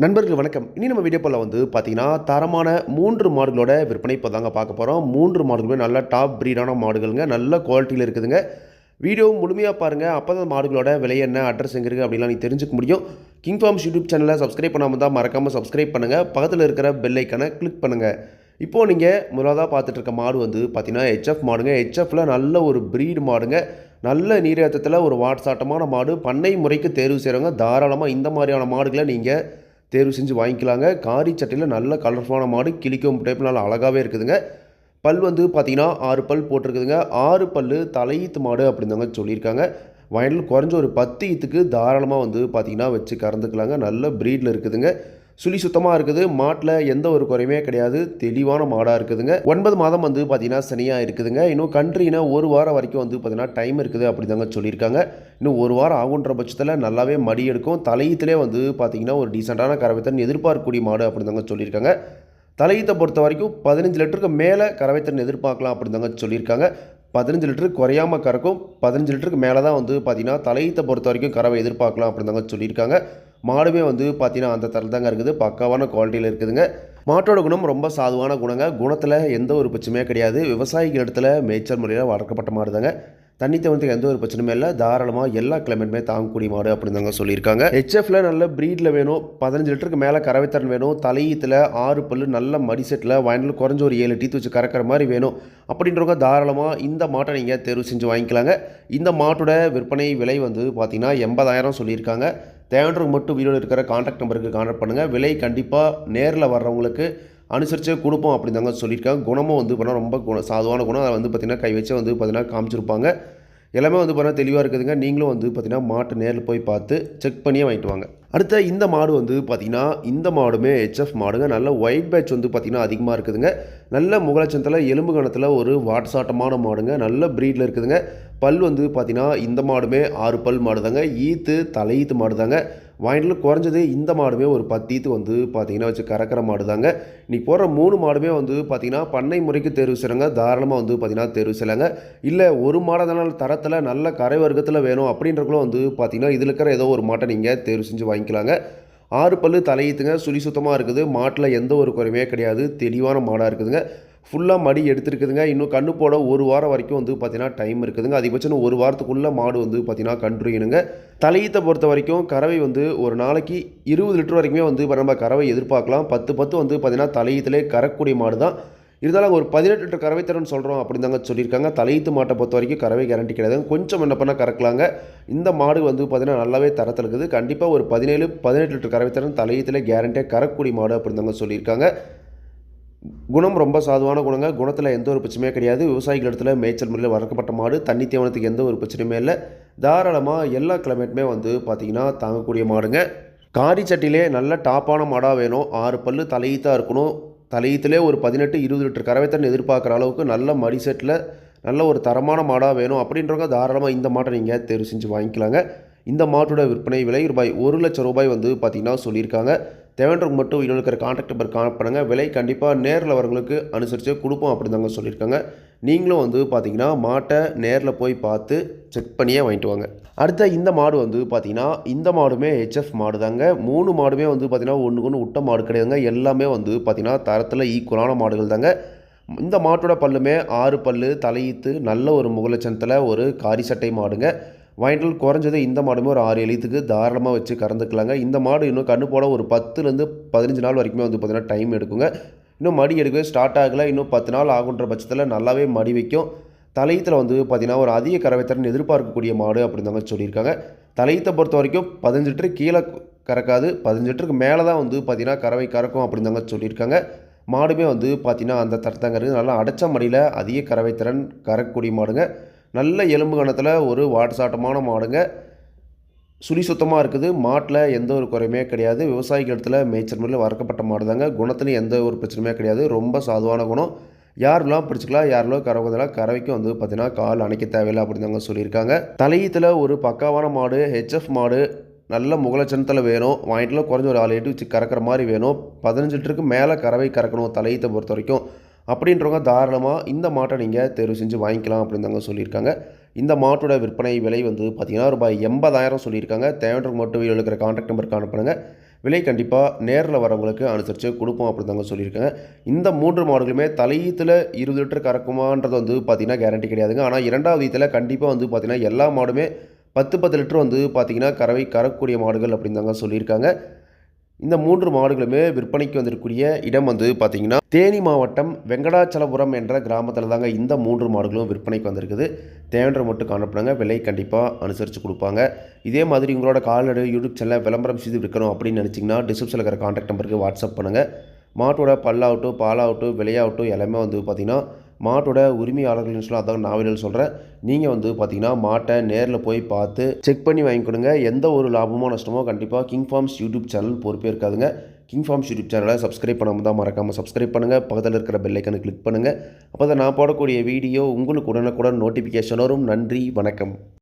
நண்பர்கள் வணக்கம். இனி நம்ம வீடியோ போல பார்த்தீங்கன்னா, தரமான 3 மாடுகளோட விற்பனை இப்போ தாங்க பார்க்க போறோம். 3 மாடுகளுமே நல்ல டாப் பிரீடான மாடுகள்ங்க. நல்ல குவாலிட்டியில இருக்குதுங்க. வீடியோ முழுமையா பாருங்க. அப்பதான் மாடுகளோட விலை என்ன, அட்ரஸ் எங்க இருக்கு அப்படிலாம் நீங்க தெரிஞ்சுக்க முடியும். கிங் ஃபார்ம்ஸ் யூடியூப் சேனலை சப்ஸ்கிரைப் பண்ணாம இருந்தா மறக்காம சப்ஸ்கிரைப் பண்ணுங்க. பக்கத்துல இருக்கிற பெல் ஐகானை கிளிக் பண்ணுங்க. இப்போ நீங்க முதலாவதா பார்த்துட்டு இருக்க மாடு பார்த்தீங்கன்னா, ஹெச்எஃப் மாடுங்க. ஹெச்எஃப்ல நல்ல ஒரு பிரீடு மாடுங்க. நல்ல நீரேற்றத்துல ஒரு வாட்சாட்டமான மாடு. பண்ணை முறைக்கு தேர்வு செய்றவங்க தாராளமா இந்த மாதிரியான மாடுகளை நீங்க தேர்வு செஞ்சு வாங்கிக்கலாங்க. காரி சட்டையில் நல்ல கலர்ஃபுல்லான மாடு. கிளிக்கும் டைப் நல்லா அழகாகவே இருக்குதுங்க. பல் பார்த்தீங்கன்னா 6 பல் போட்டிருக்குதுங்க. 6 பல்லு தலையீத்து மாடு அப்படின்னு தாங்க சொல்லியிருக்காங்க. வயலில் குறைஞ்ச ஒரு 10 ஈத்துக்கு தாராளமாக பார்த்தீங்கன்னா வச்சு கறந்துக்கலாங்க. நல்ல ப்ரீடில் இருக்குதுங்க. சுழி சுத்தமாக இருக்குது. மாட்டில் எந்த ஒரு குறையுமே கிடையாது. தெளிவான மாடாக இருக்குதுங்க. 9 மாதம் பார்த்தீங்கன்னா சனியாக இருக்குதுங்க. இன்னும் கன்றுனா ஒரு வாரம் வரைக்கும் பார்த்தீங்கன்னா டைம் இருக்குது அப்படி தாங்க சொல்லியிருக்காங்க. இன்னும் ஒரு வாரம் ஆகுன்ற பட்சத்தில் நல்லாவே மடி எடுக்கும். தலையீத்திலே பார்த்தீங்கன்னா ஒரு டீசெண்டான கறவைத்தன் எதிர்பார்க்கக்கூடிய மாடு அப்படி தாங்க சொல்லியிருக்காங்க. தலையீத்தை பொறுத்த வரைக்கும் 15 லிட்டருக்கு மேலே கறவைத்தன் எதிர்பார்க்கலாம் அப்படின்னு தாங்க சொல்லியிருக்காங்க. 15 லிட்டருக்கு குறையாமல் கறக்கும். 15 லிட்டருக்கு மேலே தான் பார்த்தீங்கன்னா தலையீத்தை பொறுத்த வரைக்கும் கறவை எதிர்பார்க்கலாம் அப்படின்னு தாங்க சொல்லியிருக்காங்க. மாடுமே பார்த்தீங்கன்னா அந்த தரம் தாங்க இருக்குது. பக்காவான குவாலிட்டியில் இருக்குதுங்க. மாட்டோட குணம் ரொம்ப சாதுவான குணங்க. குணத்தில் எந்த ஒரு பிரச்சனையுமே கிடையாது. விவசாயிகள் இடத்துல மேய்ச்சல் முறையில் வளர்க்கப்பட்ட மாடு தாங்க. தண்ணி தவறதுக்கு எந்த ஒரு பிரச்சனையுமே இல்லை. தாராளமாக எல்லா கிளைமேட்டுமே தாங்கக்கூடிய மாடு அப்படின்னு தாங்க சொல்லியிருக்காங்க. ஹெச்எஃப்ல நல்ல ப்ரீடில் வேணும். 15 லிட்டருக்கு மேலே கறவைத்திறன் வேணும். தலையீத்தில் 6 பல்லு நல்ல மடிசெட்டில் வயலில் குறைஞ்ச ஒரு 7 டீத்து வச்சு கறக்கிற மாதிரி வேணும் அப்படின்றவங்க தாராளமாக இந்த மாட்டை நீங்கள் தேர்வு செஞ்சு வாங்கிக்கலாங்க. இந்த மாட்டோட விற்பனை விலை பார்த்தீங்கன்னா 80,000 சொல்லியிருக்காங்க. தேவைன்றவங்க மட்டும் வீடியோவில் இருக்கிற கான்டாக்ட் நம்பருக்கு கான்டாக்ட் பண்ணுங்கள். விலை கண்டிப்பாக நேரில் வர்றவங்களுக்கு அனுசரித்து கொடுப்போம் அப்படின்னு தாங்க சொல்லியிருக்காங்க. குணமும் பார்த்தீங்கன்னா ரொம்ப சாதுவான குணம். அதை பார்த்தீங்கன்னா கை வச்சு பார்த்தீங்கன்னா காமிச்சிருப்பாங்க. எல்லாமே பார்த்தீங்கன்னா தெளிவாக இருக்குதுங்க. நீங்களும் பார்த்தீங்கன்னா மாட்டை நேரில் போய் பார்த்து செக் பண்ணியே வாங்கிட்டு வாங்க. அடுத்த இந்த மாடு பார்த்தீங்கன்னா இந்த மாடுமே ஹெச்எஃப் மாடுங்க. நல்ல ஒயிட் பேட்ச் பார்த்தீங்கன்னா அதிகமாக இருக்குதுங்க. நல்ல முகலட்சத்தில் எலும்பு கணத்தில் ஒரு வாட்சாட்டமான மாடுங்க. நல்ல ப்ரீடில் இருக்குதுங்க. பல் பார்த்தீங்கன்னா இந்த மாடுமே 6 பல் மாடு தாங்க. ஈத்து தலையீத்து மாடு தாங்க. வாங்கிட்டு குறைஞ்சது இந்த மாடுமே ஒரு 10 ஈத்து பார்த்தீங்கன்னா வச்சு கறக்கிற மாடு தாங்க. இன்றைக்கி போகிற 3 மாடுமே பார்த்தீங்கன்னா பண்ணை முறைக்கு தேர்வு செய்கிறாங்க. தாராளமாக பார்த்தீங்கன்னா தேர்வு செய்யலாங்க. இல்லை ஒரு மாடனால தரத்தில் நல்ல கரை வர்க்கத்தில் வேணும் அப்படின்றக்குள்ள பார்த்தீங்கன்னா இதில் இருக்கிற ஏதோ ஒரு மாட்டை நீங்கள் தேர்வு செஞ்சு வாங்கிக்கலாங்க. 6 பல்லு தலையீத்துங்க. சுழி சுத்தமாக இருக்குது. மாட்டில் எந்த ஒரு குறையுமே கிடையாது. தெளிவான மாடாக இருக்குதுங்க. ஃபுல்லாக மடி எடுத்துருக்குதுங்க. இன்னும் கண்ணு போட ஒரு வாரம் வரைக்கும் பார்த்தீங்கன்னா டைம் இருக்குதுங்க. அதிகபட்சம் ஒரு வாரத்துக்குள்ளே மாடு பார்த்தீங்கன்னா கன்றுணுங்க. தலையீத்தை பொறுத்த வரைக்கும் கறவை ஒரு நாளைக்கு 20 லிட்டர் வரைக்குமே நம்ம கறவை எதிர்பார்க்கலாம். 10 பார்த்தீங்கன்னா தலையீத்திலே கறக்கூடிய மாடு தான். இருந்தாலும் ஒரு 18 லிட்டர் கறவை தரன்னு சொல்கிறோம் அப்படின்னு தாங்க சொல்லியிருக்காங்க. தலையீத்து மாட்டை பொறுத்த வரைக்கும் கறவை கேரண்டி கிடையாது. கொஞ்சம் என்ன பண்ணால் கறக்கலாங்க. இந்த மாடு பார்த்தீங்கன்னா நல்லாவே தரத்தில் இருக்குது. கண்டிப்பாக ஒரு 17 லிட்டர் கறவை தரன் தலையீத்திலே கேரண்டியாக கறக்கூடிய மாடு அப்படின்னு தாங்க சொல்லியிருக்காங்க. குணம் ரொம்ப சாதுவான குணங்க. குணத்தில் எந்த ஒரு பிரச்சனையுமே கிடையாது. விவசாயிகள் இடத்துல மேய்ச்சல் முறையில் வளர்க்கப்பட்ட மாடு. தண்ணி தேவனத்துக்கு எந்த ஒரு பிரச்சனையுமே இல்லை. தாராளமாக எல்லா கிளைமேட்டுமே பார்த்தீங்கன்னா தாங்கக்கூடிய மாடுங்க. காரி சட்டிலே நல்ல டாப்பான மாடாக வேணும். 6 பல்லு தலையீத்தாக இருக்கணும். தலையீத்திலே ஒரு 18-20 லிட்டர் கறவைத்தன் எதிர்பார்க்குற அளவுக்கு நல்ல மடி செட்டில் நல்ல ஒரு தரமான மாடாக வேணும் அப்படின்றவங்க தாராளமாக இந்த மாட்டை நீங்கள் தேர்வு செஞ்சு வாங்கிக்கலாங்க. இந்த மாட்டோட விற்பனை விலை ரூபாய் 1,00,000 பார்த்தீங்கன்னா சொல்லியிருக்காங்க. தேவைன்றவங்க மட்டும் வீடியோவில் இருக்கிற கான்டாக்ட் நம்பர் கான்டாக்ட் பண்ணுங்கள். விலை கண்டிப்பாக நேரில் வரவங்களுக்கு அனுசரித்து கொடுப்போம் அப்படின்னு தாங்க சொல்லியிருக்காங்க. நீங்களும் பார்த்தீங்கன்னா மாட்டை நேரில் போய் பார்த்து செக் பண்ணியே வாங்கிட்டு வாங்க. அடுத்த இந்த மாடு பார்த்தீங்கன்னா இந்த மாடுமே ஹெச்எஃப் மாடு தாங்க. 3 மாடுமே பார்த்தீங்கன்னா ஒன்றுக்கு ஒன்று விட்ட மாடு கிடையாதுங்க. எல்லாமே பார்த்தீங்கன்னா தரத்தில் ஈக்குவலான மாடுகள் தாங்க. இந்த மாட்டோட பல்லுமே 6 பல்லு தலையீத்து நல்ல ஒரு முகலட்சணத்தில் ஒரு காரி சட்டை மாடுங்க. வாங்கிட்டு குறைஞ்சது இந்த மாடுமே ஒரு 6-7 ஈத்துக்கு தாராளமாக வச்சு கறந்துக்கலாங்க. இந்த மாடு இன்னும் கண்ணு போட ஒரு 10லேருந்து 15 நாள் வரைக்குமே பார்த்தீங்கன்னா டைம் எடுக்குங்க. இன்னும் மடி எடுக்கவே ஸ்டார்ட் ஆகலை. இன்னும் 10 நாள் ஆகுன்ற பட்சத்தில் நல்லாவே மடி வைக்கும். தலையீத்தில் பார்த்தீங்கன்னா ஒரு அதிக கறவைத்திறன் எதிர்பார்க்கக்கூடிய மாடு அப்படின்னு தாங்க சொல்லியிருக்காங்க. தலையீத்தை பொறுத்த வரைக்கும் 15 லிட்டரு கீழே கறக்காது. 15 லிட்டருக்கு மேலே தான் பார்த்தீங்கன்னா கறவை கறக்கும் அப்படின்னு தாங்க சொல்லியிருக்காங்க. மாடுமே பார்த்தீங்கன்னா அந்த தரத்தங்கிறது நல்லா அடைச்ச மடியில் அதிக கறவைத்திறன் கறக்கக்கூடிய மாடுங்க. நல்ல எலும்பு கணத்தில் ஒரு வாட்சாட்டமான மாடுங்க. சுழி சுத்தமாக இருக்குது. மாட்டில் எந்த ஒரு குறையுமே கிடையாது. விவசாயிகள் இடத்துல மேய்ச்சல் முறையில் வளர்க்கப்பட்ட மாடு தாங்க. குணத்துலையும் எந்த ஒரு பிரச்சனையுமே கிடையாது. ரொம்ப சாதுவான குணம். யாரெல்லாம் பிடிச்சிக்கலாம், யாரெல்லாம் கறவைதெல்லாம் கறவைக்கும் பார்த்தீங்கன்னா கால் அணைக்க தேவையில்லை அப்படின்னு தாங்க சொல்லியிருக்காங்க. தலையீத்தில் ஒரு பக்காவான மாடு ஹெச்எஃப் மாடு. நல்ல முகலட்சணத்தில் வேணும். வாங்கிட்டுல குறைஞ்ச ஒரு 6 எட்டு வச்சு கறக்கிற மாதிரி வேணும். 15 லிட்டருக்கு மேலே கறவை கறக்கணும் தலையீத்தை பொறுத்த வரைக்கும். அப்படின்றவங்க தாராளமாக இந்த மாட்டை நீங்கள் தேர்வு செஞ்சு வாங்கிக்கலாம் அப்படின்னு தாங்க சொல்லியிருக்காங்க. இந்த மாட்டோட விற்பனை விலை வந்து பார்த்தீங்கன்னா ரூபாய் 80,000 சொல்லியிருக்காங்க. தேவைன்றவங்க மட்டும் வீடியோவில் இருக்கிற கான்டாக்ட் நம்பருக்கு அனுப்புங்க. விலை கண்டிப்பாக நேரில் வரவங்களுக்கு அனுசரித்து கொடுப்போம் அப்படின்னு தாங்க சொல்லியிருக்காங்க. இந்த 3 மாடுகளுமே தலையீத்தில் 20 லிட்டர் கறக்குமான்றது வந்து பார்த்தீங்கன்னா கேரண்டி கிடையாதுங்க. ஆனால் இரண்டாவது ஈத்தில் கண்டிப்பாக வந்து பார்த்தீங்கன்னா எல்லா மாடுமே 10 லிட்டர் வந்து பார்த்தீங்கன்னா கறக்கக்கூடிய மாடுகள் அப்படின்னு தாங்க சொல்லியிருக்காங்க. இந்த 3 மாடுகளுமே விற்பனைக்கு வந்திருக்கக்கூடிய இடம் வந்து பார்த்தீங்கன்னா தேனி மாவட்டம் வெங்கடாச்சலபுரம் என்ற கிராமத்தில் தாங்க இந்த 3 மாடுகளும் விற்பனைக்கு வந்திருக்குது. தேவைன்ற மட்டும் காணப்படுங்க. விலை கண்டிப்பாக அனுசரித்து கொடுப்பாங்க. இதே மாதிரி உங்களோட கால்நடை யூடியூப் சேனலில் விளம்பரம் செய்து விற்கணும் அப்படின்னு நினச்சிங்கன்னா டிஸ்கிரிப்ஷனில் இருக்கிற கான்டாக்ட் நம்பருக்கு வாட்ஸ்அப் பண்ணுங்கள். மாட்டோட பல்லாகட்டும் பாலாகட்டும் விலையாகட்டும் எல்லாமே வந்து பார்த்திங்கன்னா மாட்டோட உரிமையாளர்கள்னு சொல்லலாம். அதான் நான் வீடியோவில் சொல்கிறேன். நீங்கள் வந்து பார்த்திங்கன்னா மாட்டை நேரில் போய் பார்த்து செக் பண்ணி வாங்கிக்கொடுங்க. எந்த ஒரு லாபமோ நஷ்டமோ கண்டிப்பாக கிங் ஃபார்ம்ஸ் யூடியூப் சேனல் பொறுப்பே இருக்காதுங்க. கிங் ஃபார்ம்ஸ் யூடியூப் சேனலை சப்ஸ்கிரைப் பண்ணாமல் தான் மறக்காமல் சப்ஸ்கிரைப் பண்ணுங்கள். பக்கத்தில் இருக்கிற பெல் ஐக்கனை கிளிக் பண்ணுங்கள். அப்போ தான் நான் போடக்கூடிய வீடியோ உங்களுக்கு உடனுக்குடன் நோட்டிஃபிகேஷன் வரும். நன்றி, வணக்கம்.